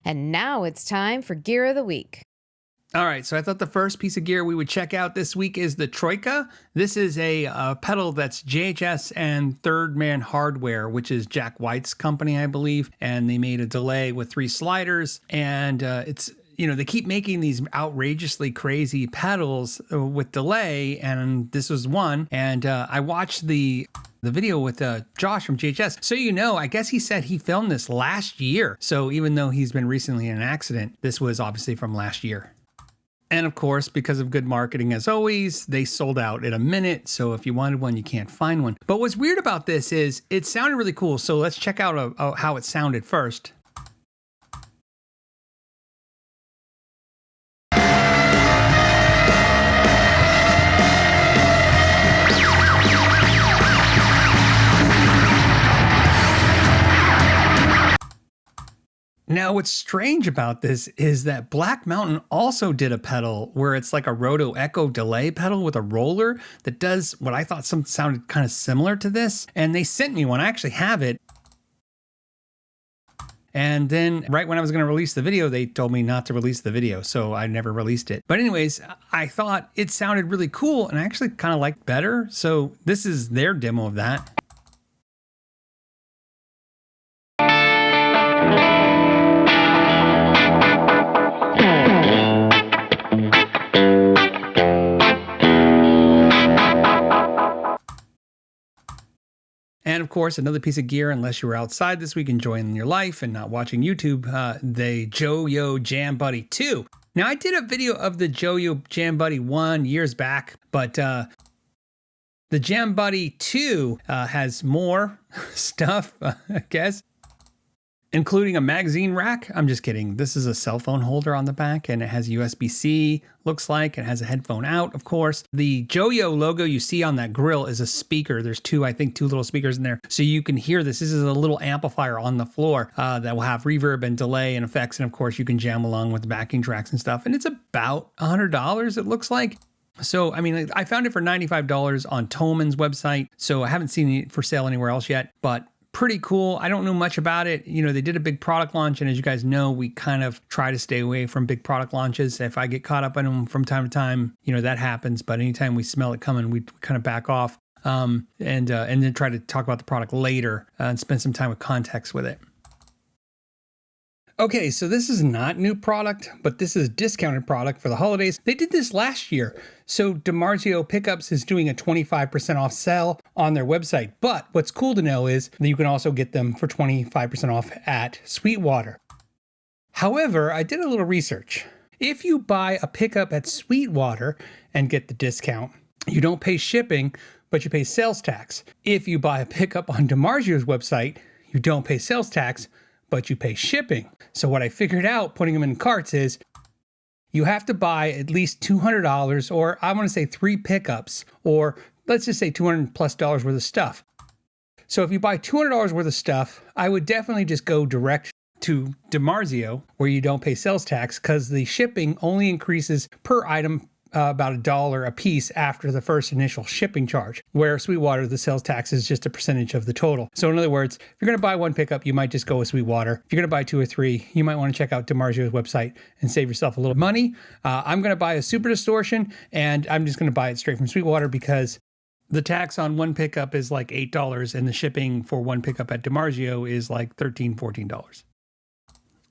And now it's time for Gear of the Week. All right, so I thought the first piece of gear we would check out this week is the Troika. This is a pedal that's JHS and Third Man Hardware, which is Jack White's company, I believe. And they made a delay with 3 sliders. And it's, they keep making these outrageously crazy pedals with delay. And this was one. And I watched the video with Josh from JHS. So, I guess he said he filmed this last year. So even though he's been recently in an accident, this was obviously from last year. And of course, because of good marketing, as always, they sold out in a minute. So if you wanted one, you can't find one. But what's weird about this is it sounded really cool. So let's check out how it sounded first. Now, what's strange about this is that Black Mountain also did a pedal where it's like a Roto-Echo delay pedal with a roller that does what I thought sounded kind of similar to this. And they sent me one. I actually have it. And then right when I was going to release the video, they told me not to release the video. So I never released it. But anyways, I thought it sounded really cool and I actually kind of liked better. So this is their demo of that. And of course, another piece of gear, unless you were outside this week enjoying your life and not watching YouTube, the Joyo Jam Buddy II. Now, I did a video of the Joyo Jam Buddy 1 years back, but the Jam Buddy 2 has more stuff, I guess, including a magazine rack. I'm just kidding. This is a cell phone holder on the back and it has USB-C, looks like. It has a headphone out, of course. The Joyo logo you see on that grill is a speaker. There's two little speakers in there. So you can hear this. This is a little amplifier on the floor that will have reverb and delay and effects. And of course, you can jam along with the backing tracks and stuff. And it's about $100, it looks like. So, I found it for $95 on Thoman's website. So I haven't seen it for sale anywhere else yet, but pretty cool. I don't know much about it. They did a big product launch. And as you guys know, we kind of try to stay away from big product launches. If I get caught up on them from time to time, that happens. But anytime we smell it coming, we kind of back off and then try to talk about the product later and spend some time with context with it. Okay, so this is not new product, but this is a discounted product for the holidays. They did this last year. So Dimarzio Pickups is doing a 25% off sale on their website. But what's cool to know is that you can also get them for 25% off at Sweetwater. However, I did a little research. If you buy a pickup at Sweetwater and get the discount, you don't pay shipping, but you pay sales tax. If you buy a pickup on Dimarzio's website, you don't pay sales tax, but you pay shipping. So what I figured out putting them in carts is you have to buy at least $200, or I want to say 3 pickups, or let's just say $200+ worth of stuff. So if you buy $200 worth of stuff, I would definitely just go direct to Dimarzio where you don't pay sales tax, because the shipping only increases per item about $1 a piece after the first initial shipping charge, where Sweetwater, the sales tax is just a percentage of the total. So in other words, if you're going to buy 1 pickup, you might just go with Sweetwater. If you're going to buy 2 or 3, you might want to check out Dimarzio's website and save yourself a little money. I'm going to buy a Super Distortion, and I'm just going to buy it straight from Sweetwater because the tax on 1 pickup is like $8, and the shipping for 1 pickup at Dimarzio is like $13, $14.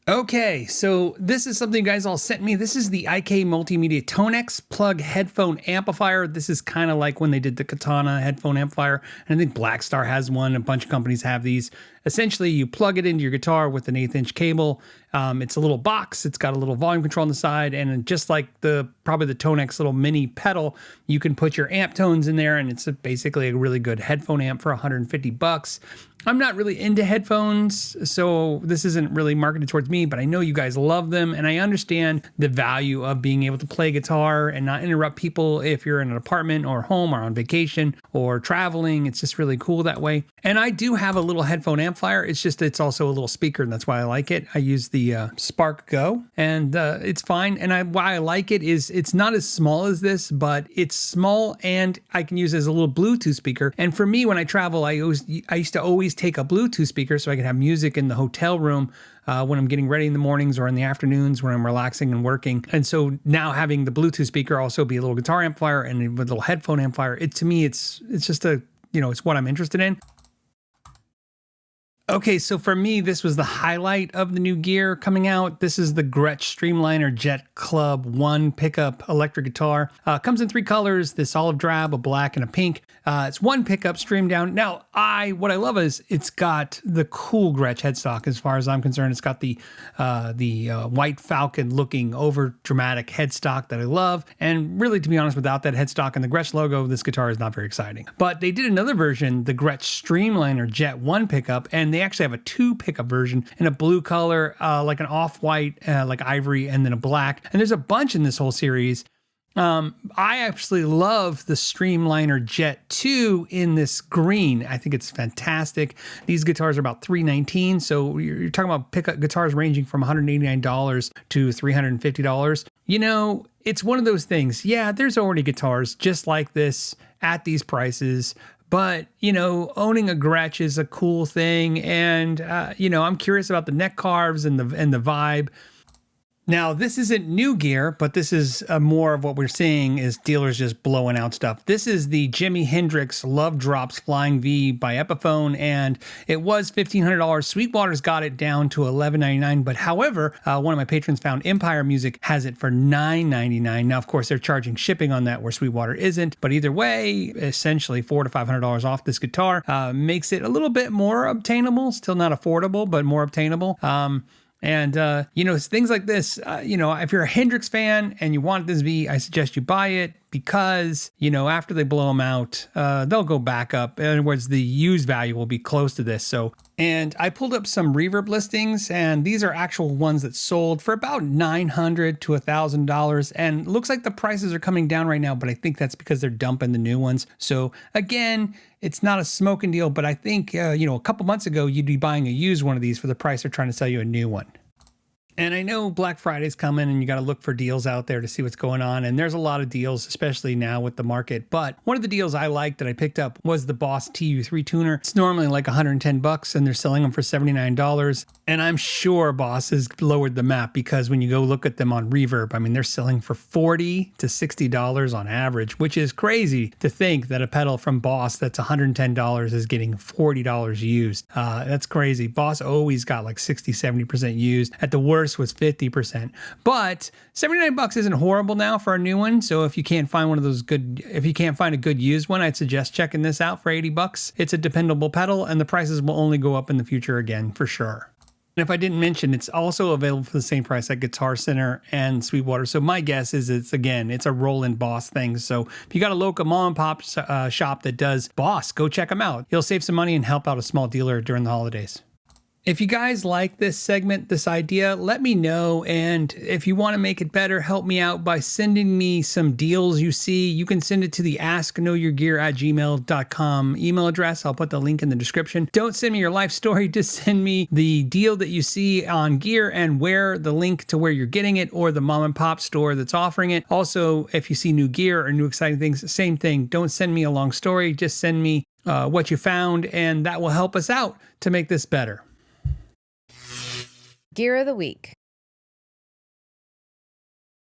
Okay, so this is something you guys all sent me. This is the IK Multimedia ToneX plug headphone amplifier. This is kind of like when they did the Katana headphone amplifier. And I think Blackstar has one. A bunch of companies have these. Essentially, you plug it into your guitar with an 1/8-inch cable. It's a little box. It's got a little volume control on the side. And just like probably the ToneX little mini pedal, you can put your amp tones in there. And it's basically a really good headphone amp for $150. I'm not really into headphones, so this isn't really marketed towards me, but I know you guys love them, and I understand the value of being able to play guitar and not interrupt people if you're in an apartment or home or on vacation or traveling. It's just really cool that way. And I do have a little headphone amplifier. It's also a little speaker, and that's why I like it. I use the Spark Go, and it's fine. And why I like it is it's not as small as this, but it's small, and I can use it as a little Bluetooth speaker. And for me, when I travel, I used to always take a Bluetooth speaker so I could have music in the hotel room when I'm getting ready in the mornings or in the afternoons when I'm relaxing and working. And so now having the Bluetooth speaker also be a little guitar amplifier and with a little headphone amplifier, to me, it's just it's what I'm interested in. Okay, so for me, this was the highlight of the new gear coming out. This is the Gretsch Streamliner Jet Club 1 pickup electric guitar. Comes in 3 colors, this olive drab, a black, and a pink. It's 1 pickup streamed down. Now, what I love is it's got the cool Gretsch headstock as far as I'm concerned. It's got the white falcon looking over dramatic headstock that I love. And really, to be honest, without that headstock and the Gretsch logo, this guitar is not very exciting. But they did another version, the Gretsch Streamliner Jet 1 pickup, and they actually have a 2 pickup version in a blue color, like an off-white, like ivory, and then a black. And there's a bunch in this whole series. I actually love the Streamliner Jet 2 in this green. I think it's fantastic. These guitars are about $319, so you're talking about pickup guitars ranging from $189 to $350. It's one of those things. Yeah, there's already guitars just like this at these prices. But, owning a Gretsch is a cool thing. And, I'm curious about the neck carves and the vibe. Now, this isn't new gear, but this is more of what we're seeing is dealers just blowing out stuff. This is the Jimi Hendrix Love Drops Flying V by Epiphone, and it was $1,500. Sweetwater's got it down to $11.99, but however, one of my patrons found Empire Music has it for $9.99. Now, of course, they're charging shipping on that where Sweetwater isn't, but either way, essentially $400 to $500 off this guitar makes it a little bit more obtainable. Still not affordable, but more obtainable. And, things like this, if you're a Hendrix fan and you want this V, I suggest you buy it because, after they blow them out, they'll go back up. In other words, the used value will be close to this. And I pulled up some reverb listings, and these are actual ones that sold for about $900 to $1,000. And it looks like the prices are coming down right now, but I think that's because they're dumping the new ones. So again, it's not a smoking deal, but I think, a couple months ago, you'd be buying a used one of these for the price they're trying to sell you a new one. And I know Black Friday's coming and you got to look for deals out there to see what's going on. And there's a lot of deals, especially now with the market. But one of the deals I liked that I picked up was the Boss TU3 tuner. It's normally like $110 and they're selling them for $79. And I'm sure Boss has lowered the map because when you go look at them on Reverb, they're selling for $40 to $60 on average, which is crazy to think that a pedal from Boss that's $110 is getting $40 used. That's crazy. Boss always got like 60, 70% used. At the worst, was 50%, but $79 isn't horrible now for a new one. So if you can't find a good used one, I'd suggest checking this out for $80. It's a dependable pedal and the prices will only go up in the future again for sure. And if I didn't mention, it's also available for the same price at Guitar Center and Sweetwater. So my guess is it's a Roland Boss thing. So if you got a local mom and pop shop that does Boss, go check them out. You'll save some money and help out a small dealer during the holidays. If you guys like this segment, this idea, let me know. And if you want to make it better, help me out by sending me some deals you see. You can send it to the askknowyourgear@gmail.com email address. I'll put the link in the description. Don't send me your life story. Just send me the deal that you see on gear and the link to where you're getting it or the mom and pop store that's offering it. Also, if you see new gear or new exciting things, same thing. Don't send me a long story. Just send me what you found, and that will help us out to make this better. Gear of the Week.